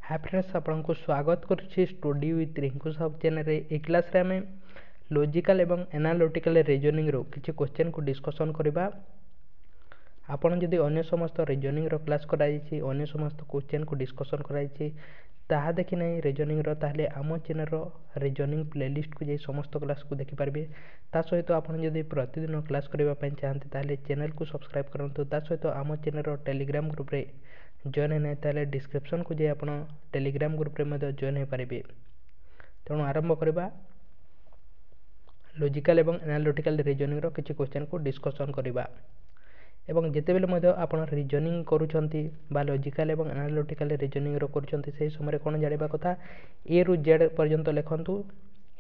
Hi friends आपको स्वागत करुच्ची study with Rinku साहब चैनल रे। ए क्लास रे आमे लॉजिकल एवं एनालिटिकल रीजनिंग रो किछि क्वेश्चन को डिस्कशन करबा। आपण जदि अन्य समस्त रीजनिंग रो क्लास कराइछि, अन्य समस्त क्वेश्चन को डिस्कशन कराइछि ताहा देखि नै रीजनिंग रो, ताहले आम चैनल रो रीजनिंग प्लेलिस्ट को जे समस्त क्लास को देखि पारबे। ता सहित आपण जदि प्रतिदिन क्लास करबा पय चाहते ताहले चैनल को सब्सक्राइब करंतु। ता सहित आम चैनल रो टेलीग्राम ग्रुप रे जॉइन है ताले डिस्क्रिप्शन को जे आपण टेलीग्राम ग्रुप रे मध्य जॉइन हो पारिबे। तेणु आरंभ करबा लॉजिकल एवं एनालिटिकल रीजनिंग रो किछि क्वेश्चन को डिस्कशन करबा। एवं जेते बेले मध्य आपण रीजनिंग करूछंती बा लॉजिकल एवं एनालिटिकल रीजनिंग रो करूछंती सेही समय कोन जानिबा कथा ए रु जेड पर्यंत लिखंतु।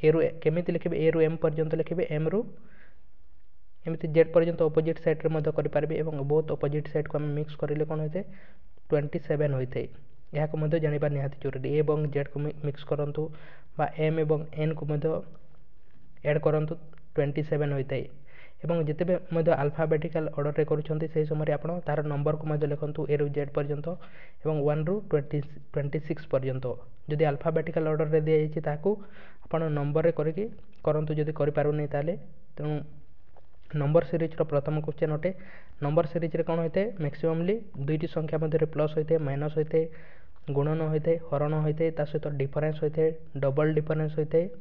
ए रु केमिति लिखिबे, ए रु एम पर्यंत लिखिबे, एम रु एमिति जेड पर्यंत ऑपोजिट साइड रे मध्य करि पारबे। एवं बोथ ऑपोजिट साइड को हम मिक्स करिले कोन होते 27 होते। यह को मध्य जानिबा निहाती जरूरी। ए एवं जेड को मिक्स करंतु बा एम एवं एन को मध्य ऐड करंतु 27 होते। एवं जिते मध्य अल्फाबेटिकल ऑर्डर रे करूछंती सेही समय आपण तार नंबर को मध्य लिखंतु ए रु जेड पर्यंत एवं 1 रु 26 पर्यंत। जदि अल्फाबेटिकल ऑर्डर रे दिया जायछि ताकू आपण नंबर रे करके करंतु। जदि करि पारु नै ताले तेणु नंबर सीरीज रो प्रथम क्वेश्चन अटे। नंबर सीरीज रे कोन होते मैक्सिममली दुईटी संख्या मध्य प्लस होते, माइनस होते, गुणन होते, हरण होते, ता सहित डिफरेंस होते, डबल डिफरेंस होते,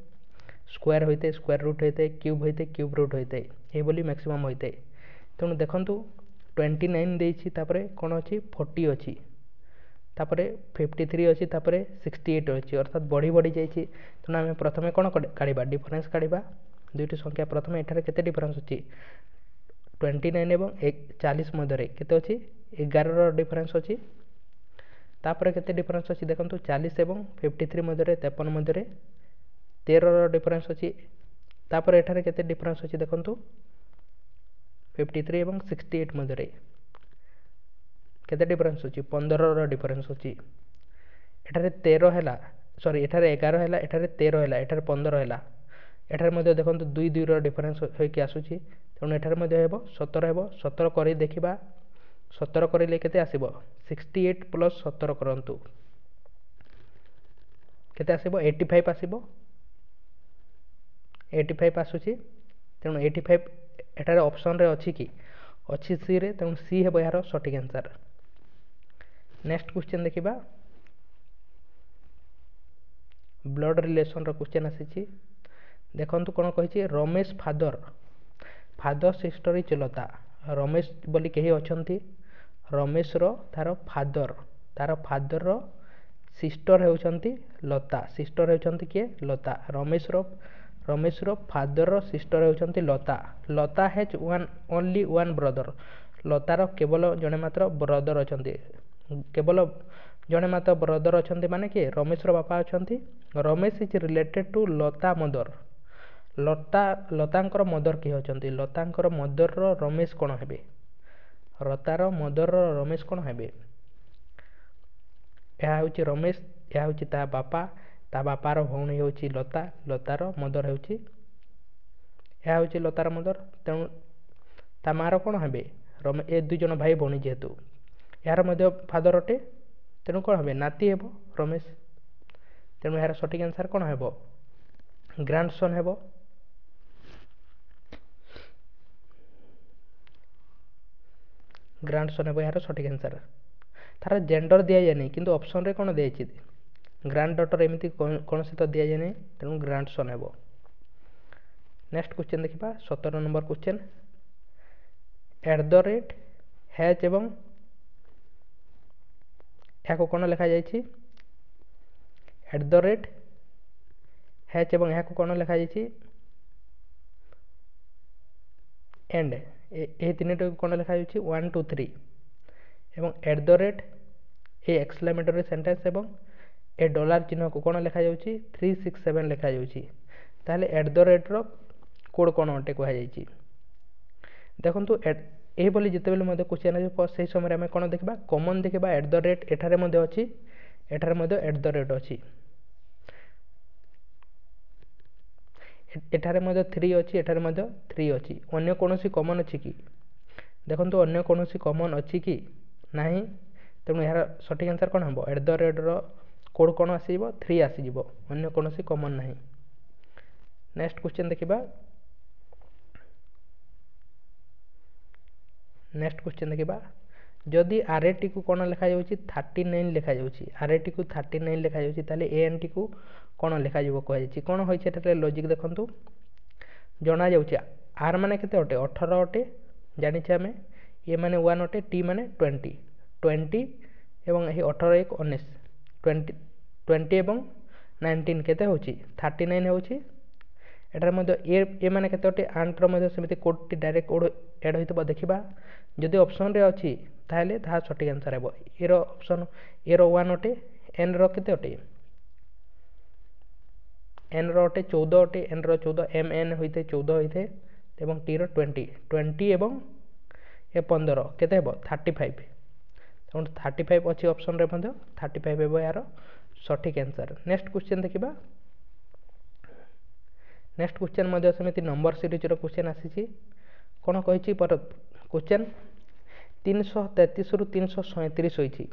स्क्वायर होते, स्क्वायर रूट होते, क्यूब होते, क्यूब रूट होते, ए बोली मैक्सिमम होते। तेणु देखंतु 29 देछि, तापरे कोन अछि 40 अछि, तापरे 53 अछि, तापरे 68 अछि, अर्थात बढ़ी बढ़ी जाइछि। तेणु आमे प्रथमे कोन काढिबा डिफरेंस काढिबा। दुईटी संख्या प्रथमे एठारे केते डिफरेंस अछि 29 एवं 40 मध्य केते अछि 11 रो डिफरेंस अछि। तापर केते डिफरेंस अछि देखंतु 40 एवं 53 मध्य 53 मध्य 13 रो डिफरेंस अछि। तापर एठारे केते डिफरेंस अछि देखंतु 53 एवं 68 मध्य केते डिफरेंस अछि 15 रो डिफरेंस अछि। एठारे 13 हैला, सॉरी एठारे 11 हैला, एठारे 13 हैला, एठारे 15 हैला। एठारे मध्य देखंतु 2 2 रो डिफरेंस होय कि आसुछि। तेणु एठारे मध्य हेबो 17 हेबो। 17 करी देखिबा, 17 करिले केते आसीबो 68 प्लस 17 करंतु केते आसीबो 85 आसीबो। 85 आसुछि। तेणु 85 एठारे ऑप्शन रे अछि कि अछि सी रे। तेणु सी हेबो यार सटीक आंसर। नेक्स्ट क्वेश्चन देखिबा ब्लड रिलेशन रो क्वेश्चन आसीछि। देखंतु कोन कहिछि Ramesh father sister is Lata. Ramesh बोली केही अछंती, रमेश रो तार फादर रो सिस्टर हेउचंती लता। सिस्टर हेउचंती के लता। रमेश रो फादर रो सिस्टर हेउचंती Lata. Lata has only one brother. लतार केवल जने मात्र ब्रदर अछंती। केवल जने मात्र ब्रदर अछंती माने कि रमेश रो बापा अछंती। Ramesh is related to Lata mother. लतांकर मदर किए अछंती। लतांकर मदर रो रमेश कोन हेबे, लतार मदर रो रमेश कोन हेबे। ଏହା ହେଉଛି ରମେଶ, ଏହା ହେଉଛି ତା ବାପା, ତା ବାପାର ଭଉଣୀ ହେଉଛି ଲତା, ଲତାର ମଦର ହେଉଛି, ଏହା ହେଉଛି ଲତାର ମଦର। ତେଣୁ ତା ମାର କ'ଣ ହେବେ ଏ ଦୁଇ ଜଣ ଭାଇ ଭଉଣୀ ଯେହେତୁ ଏହାର ମଧ୍ୟ ଫାଦର ଅଟେ। ତେଣୁ କ'ଣ ହେବେ ନାତି ହେବ ରମେଶ। ତେଣୁ ଏହାର ସଠିକ୍ ଆନ୍ସର କ'ଣ ହେବ ଗ୍ରାଣ୍ଡସନ୍ ହେବ। ଗ୍ରାଣ୍ଡସନ୍ ହେବ ଏହାର ସଠିକ୍ ଆନ୍ସର। ତାର ଜେଣ୍ଡର ଦିଆଯାଏ ନାହିଁ, କିନ୍ତୁ ଅପସନ୍ରେ କ'ଣ ଦିଆଯାଇଛି ଗ୍ରାଣ୍ଡ ଡଟର, ଏମିତି କୌଣସି ତ ଦିଆଯାଏ ନାହିଁ। ତେଣୁ ଗ୍ରାଣ୍ଡସନ୍ ହେବ। ନେକ୍ସଟ କ୍ୱେଶ୍ଚନ୍ ଦେଖିବା 17 ନମ୍ବର କ୍ୱେଶ୍ଚନ୍। @ ଏବଂ ଏହାକୁ କ'ଣ ଲେଖାଯାଇଛି @ ଏବଂ ଏହାକୁ କ'ଣ ଲେଖାଯାଇଛି ଏଣ୍ଡ। ଏହି ତିନିଟିକୁ କ'ଣ ଲେଖାଯାଉଛି 1 2 3 ଏବଂ @ ଏ ଏକ୍ସକ୍ଲାମେଟରୀ ସେଣ୍ଟେନ୍ସ ଏବଂ ଏ ଡଲାର ଚିହ୍ନକୁ କ'ଣ ଲେଖାଯାଉଛି 3 6 7 ଲେଖାଯାଉଛି। ତାହେଲେ @ ର କୋଡ଼ କ'ଣ ଅଟେ କୁହାଯାଇଛି। ଦେଖନ୍ତୁ ଏହିଭଳି ଯେତେବେଳେ ମଧ୍ୟ କ୍ୱେଶ୍ଚନ୍ ଆସିବ ସେହି ସମୟରେ ଆମେ କ'ଣ ଦେଖିବା କମନ୍ ଦେଖିବା @ ଏଠାରେ ମଧ୍ୟ ଅଛି, ଏଠାରେ ମଧ୍ୟ @ ଅଛି, ଏଠାରେ ମଧ୍ୟ 3 ଅଛି, ଏଠାରେ ମଧ୍ୟ 3 ଅଛି। ଅନ୍ୟ କୌଣସି କମନ୍ ଅଛି କି ଦେଖନ୍ତୁ ଅନ୍ୟ କୌଣସି କମନ୍ ଅଛି କି ନାହିଁ। ତେଣୁ ଏହାର ସଠିକ୍ ଆନ୍ସର କ'ଣ ହେବ @ ର कोड कौन आसीब 3 आसीब अन्य कौन कॉमन नहीं। नेक्स्ट क्वेश्चन देखिबा। नेक्स्ट क्वेश्चन देखिबा जदि आरए टी को कौन लिखा जाउची 39 लिखा जाउची आरए टी को 39 लिखा जाउची ताले एएन टी को कौन लिखा जाबो कहै छी कौन होय छै एटा लॉजिक देखंतु जना जाउची आर माने केते अटे 18 अटे जानि छै हमें ए माने 1 अटे टी माने 20 20 एवं एही 18 1 19 20 20 एवं 19 केते होची 39 होची एटार मध्य ए माने केते अटे आंटर मध्य समिति कोड टी डायरेक्ट कोड ऐड होइतबा देखिबा जदि ऑप्शन रे अछि ताहले ता सठिक आंसर हेबो ए रो ऑप्शन ए रो 1 अटे एन रो केते अटे एन रो अटे 14 अटे एन रो 14 एम एन होइते 14 होइते एवं टी रो 20 20 एवं ए 15 केते हेबो 35 तोन 35 अछि ऑप्शन रे मध्य 35 हेबो यार सठिक आंसर। नेक्स्ट क्वेश्चन देखिबा। नेक्स्ट क्वेश्चन मध्य समिति नंबर सीरीज रो क्वेश्चन आसीची कोन कहिची पर क्वेश्चन 333 रु 337 होईची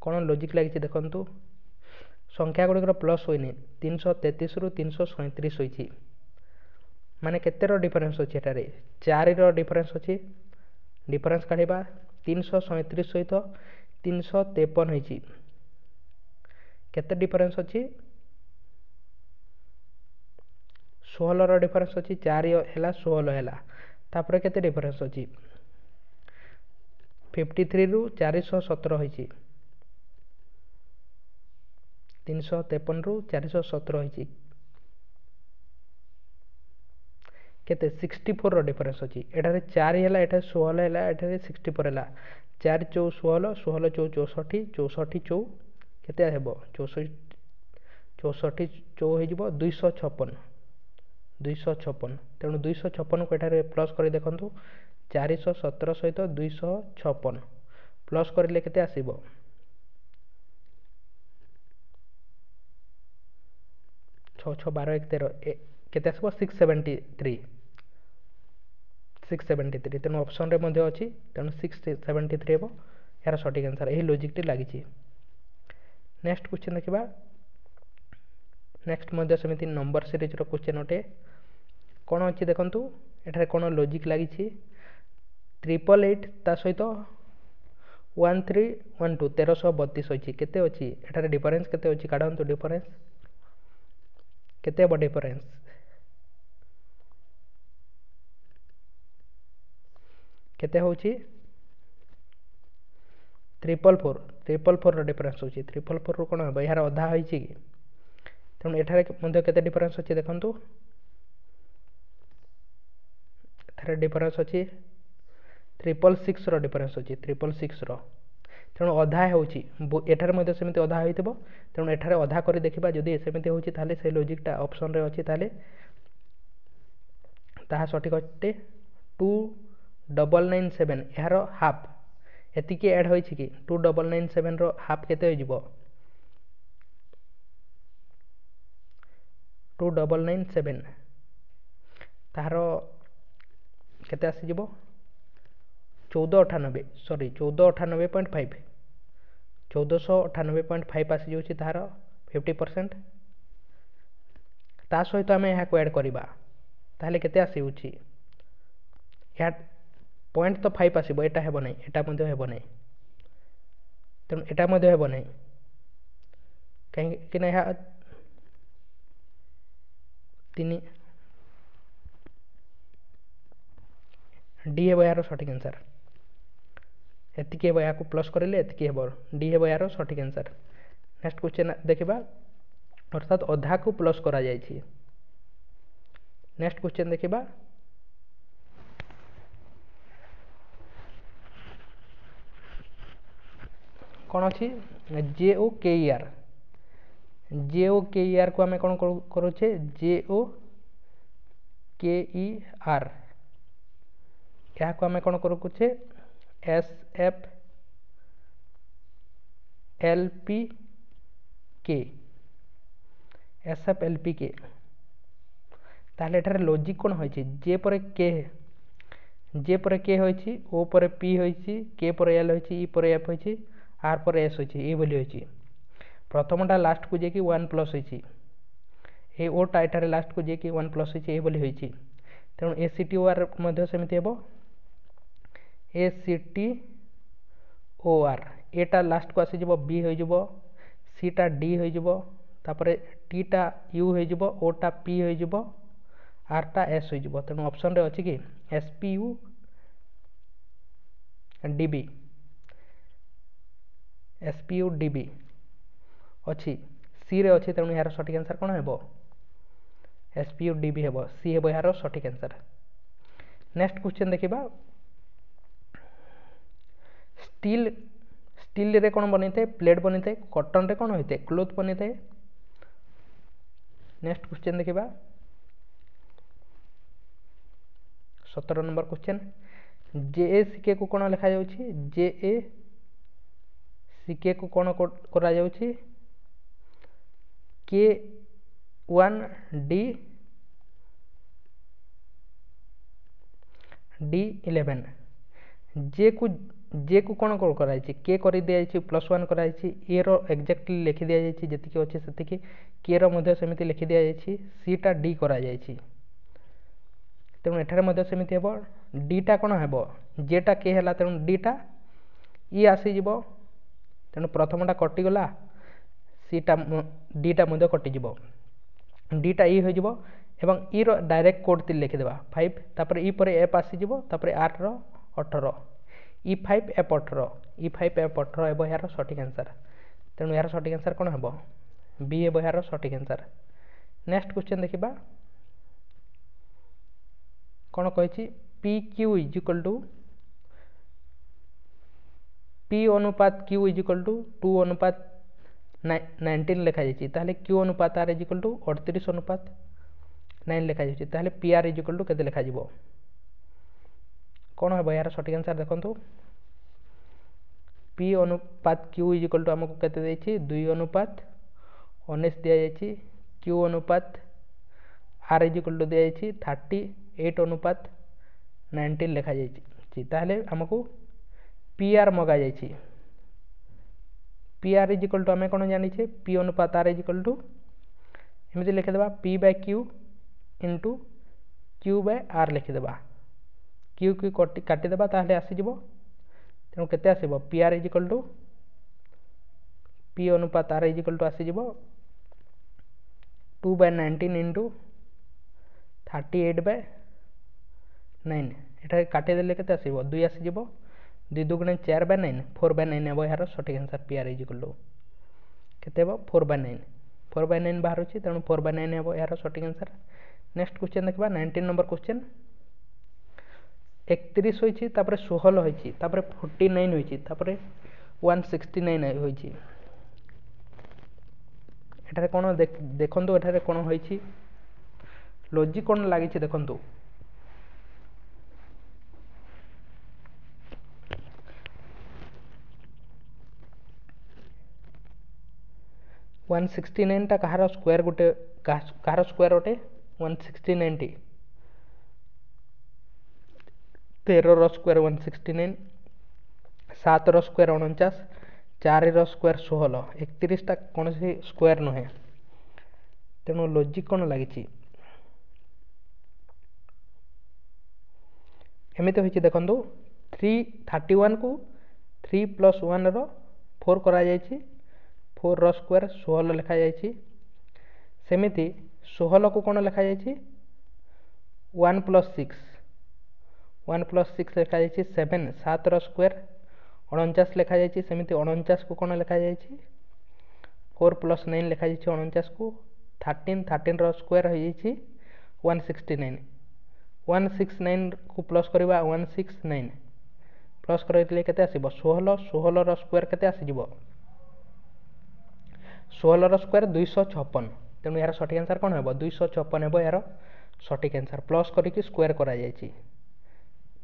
कोन लॉजिक लागिची देखंतु संख्या गुड़िकर प्लस होइनी 333 रु 337 होईची माने केते रो डिफरेंस अछि एटारे 4 रो डिफरेंस अछि डिफरेंस काढिबा 337 सहित 353 होईची केते डिफरेंस अछि 16 रो डिफरेंस अछि 4 हैला 16 हैला तापर केते डिफरेंस अछि 53 रु 417 होईची 353 रु 417 होईची केते 64 रो डिफरेंस अछि एटारे 4 हैला एटा 16 हैला एटारे 64 हैला 4 4 16 16 4 64 64 4 केते हेबो 64 64 4 हे जिवो 256 256 तेणु 256 को एठारे प्लस कर देखंतु 417 सहित 256 प्लस करले केते आसीबो 6 6 12 1 13 केते आसीबो 673 673 तेणु ऑप्शन रे मध्ये अछि तेणु 673 हेबो यार सठिक आंसर एही लॉजिक टी लागि छी। नेक्स्ट क्वेश्चन देखिबा। नेक्स्ट मध्ये समिति नंबर सीरीज रो क्वेश्चन अटे कोन अछि देखंतु एठारे कोन लॉजिक लागि छी 888 ता सहित 1312 1332 अछि केते अछि एठारे डिफरेंस केते अछि काढंतु डिफरेंस केते बड डिफरेंस केते होची 344 रो डिफरेंस होची 344 रो कोन हबो यार आधा होईची कि तेणु एठारे मध्ये केते डिफरेंस अछि देखंतु एठारे डिफरेंस अछि 666 रो डिफरेंस अछि 666 रो तेणु आधा होची एठारे मध्ये समिति आधा होइतबो तेणु एठारे आधा करी देखिबा जदि समिति होची ताले से लॉजिक टा ऑप्शन रे अछि ताले ताहा सठिक अटे 2997 यार हाफ एति के ऐड होईची कि 2997 रो हाफ केते हो जिवो 2997 तारो केते आसी जिवो 1498 सॉरी 1498.5 1498.5 आसी जोची तारो 50% ता सहित आमे यहा को ऐड करिबा ताले केते आसी होची या पॉइंट तो 5 आसीबो एटा हेबो नै एटा मध्ये हेबो नै तेणु एटा मध्ये हेबो नै कहीं कि नै हा 3 डी हेबो यार सठिक आंसर एति के हेबो या को प्लस करले एति के हेबो डी हेबो यार सठिक आंसर। नेक्स्ट क्वेश्चन देखिबा अर्थात आधा को प्लस करा जाय छी। नेक्स्ट क्वेश्चन देखिबा कौन अच्छी जे ओ के ई आर को आम कौन करुचे जे ओ के ई आर या को आम कौन करुचे एस एफ एल पी के एस एफ एल पी के ताहले एठारे लॉजिक कौन होइछि जे पर के होइछि ओ पर पी होइछि के पर एल होइछि ई पर एफ होइछि आर पर एस होची ए बोली होची प्रथमटा लास्ट को जे कि 1 प्लस होची ए ओटा एटारे लास्ट को जे कि 1 प्लस होची ए बोली होची तेणु ए सी टी ओ आर मध्य सेमिति हेबो ए सी टी ओ आर एटा लास्ट को आसी जिवो बी होई जिवो सी टा डी होई जिवो तापरे टी टा यू होई जिवो ओ टा पी होई जिवो आर टा एस होई जिवो तेणु ऑप्शन रे अछि कि S P U D B S P U D B अच्छी सी रे अच्छी तेणु यार सठिक आंसर कौन हेबो S P U D B हेबो सी हेबो यार सठिक आंसर नेक्स्ट क्वेश्चन देखिबा स्टील रे कौन बनी थे प्लेट बनी थे कॉटन रे कौन होते क्लोथ बनी थे नेक्स्ट क्वेश्चन देखिबा 17 नंबर क्वेश्चन जे ए सिके को कौन लिखा जाउछि जे ए सिके को कौन करा जाउछि के 1 डी 11 जे को कौन करा के कर दिया +1 करा ए रो एक्जाक्टली लिखि दिया जी अच्छे से के रो सेमती लिखि दिया सी टा डी करा तेणु एठारे सेमती हेबो डी टा कौन हेबो जेटा के है तेणु डी टा ई आसीज तेणु प्रथमटा कटिगला सी टा डी टा कटिज डी टा ई हो एवं ई रो डायरेक्ट कोड ती लिखिदेवा 5 तापर ई पर एफ आसीज तापर 8 रो 18 ई 5 एफ 18 ई 5 एफ 18 हेबो यार सठिक आंसर तेणु यार सठिक आंसर कौन हेबो बी हेबो यार सठिक आंसर नेक्स्ट क्वेश्चन देखिबा कौन कही P Q is equal to P अनुपात क्यू इज इक्वल टू 2 अनुपात 19 लिखा जाइए ताहले क्यू अनुपात आर इज इक्वल टू 38 अनुपात 9 लिखा जाइए ताहले P R is equal to केते लिखा जिवो कौन हेबो यार सठिक आंसर देखंतु पी अनुपात क्यू इज इक्वल टू हमको केते देछि 2 अनुपात 19 दिया जाइए क्यू अनुपात आर इज इक्वल टू दिया जाइए 38 अनुपात 19 लिखा जाइए ताहले हमको पी आर मगा जाइए P R is equal to आम कौन जानी पी अनुपात आर इज इक्वल टू एमती लिखिदेवा P by Q into Q by R लिखिदेवा क्यू क्यू काटिदेवा ताहले आसीजिवो तेणु केते आसीबो P R is equal to P अनुपात आर इज इक्वल टू आसीजिवो 2 बाय 19 इंटू 38 बाय 9 एटा काटिदेले केते आसीबो 2 आसीजिवो 2 दुगुणे 4 बाय 9 4 बाय 9 हेबो यार सठिक answer P R is equal to केते हेबो 4 बाय 9 4 बाय 9 बाहर अछि तेणु 4 बाय 9 हेबो यार सठिक आंसर नेक्स्ट क्वेश्चन देखबा 19 नंबर क्वेश्चन 31 होइछि तापर 16 होइछि तापर 49 होइछि तापर 169 होइछि एठारे कोन देखंतु एठारे कोन होइछि लॉजिक कोन लागिछि देखंतु 169 टा कहार स्क्वायर गोटे कहार स्क्वायर गोटे 169 टी 13 रो स्क्वायर 169 7 रो स्क्वायर 49 4 रो स्क्वायर 16 31 टा कौन सी स्क्वायर नुहे तेणु लॉजिक कौन लगी एमती होइछि देखंतु 331 को 3 + 1 रो 4 करा जाइछि 4 रो स्क्वायर 16 लिखा जाइछि सेमिति 16 को कौन लिखा जाइछि 1 + 6 लिखा जाइछि 7 7 रो स्क्वायर 49 लिखा जाइछि सेमिति 49 को कौन लिखा जाइछि 4 + 9 लिखा जाइछि 49 को 13 रो स्क्वायर हो जाइछि 169 169 को प्लस करबा 169 प्लस करले केते आसीबो 16 रो स्क्वायर केते आसीजिवो 16 रो स्क्वायर 256 तेणु यार सठिक आंसर कौन हेबो 256 हेबो यार सठिक आंसर प्लस करिकि स्क्वायर करा जाइछि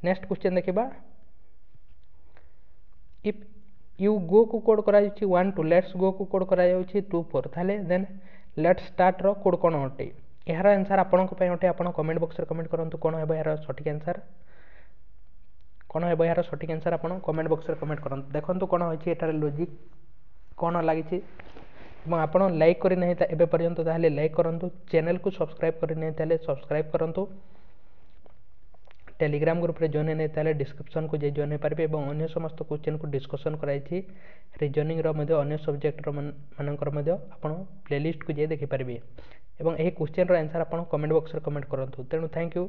नेक्स्ट क्वेश्चन देखिबा इफ यू गो को कोड करा जाइछि 1 2 लेट्स गो को कोड करा जाइछि 2 4 थाले देन लेट्स स्टार्ट रो कोड कोन होटे यार आंसर आपन को पय होटे आपन कमेंट बॉक्स रे कमेंट करंतु कोन हेबो यार सठिक आंसर କ'ଣ ହେବ ଏହାର ସଠିକ୍ ଆନ୍ସର୍ ଆପଣ କମେଣ୍ଟ ବକ୍ସରେ କମେଣ୍ଟ କରନ୍ତୁ। ଦେଖନ୍ତୁ କ'ଣ ହୋଇଛି ଏଠାରେ ଲଜିକ୍ କ'ଣ ଲାଗିଛି ଏବଂ ଆପଣ ଲାଇକ୍ କରିନାହିଁ ଏବେ ପର୍ଯ୍ୟନ୍ତ ତାହେଲେ ଲାଇକ୍ କରନ୍ତୁ, ଚ୍ୟାନେଲକୁ ସବସ୍କ୍ରାଇବ୍ କରିନାହିଁ ତାହେଲେ ସବସ୍କ୍ରାଇବ୍ କରନ୍ତୁ, टेलीग्राम ग्रुप रे जॉइन नहीं ताले डिस्क्रिप्शन को जे जॉइन पारे और अन्य समस्त क्वेश्चन को डिस्कशन कराई रीजनिंग अन्य सब्जेक्ट मानकर आपण प्लेलिस्ट को जे देखिपारे और यही क्वेश्चन आंसर आप कमेंट बॉक्स में कमेंट करूँ। तेणु थैंक यू।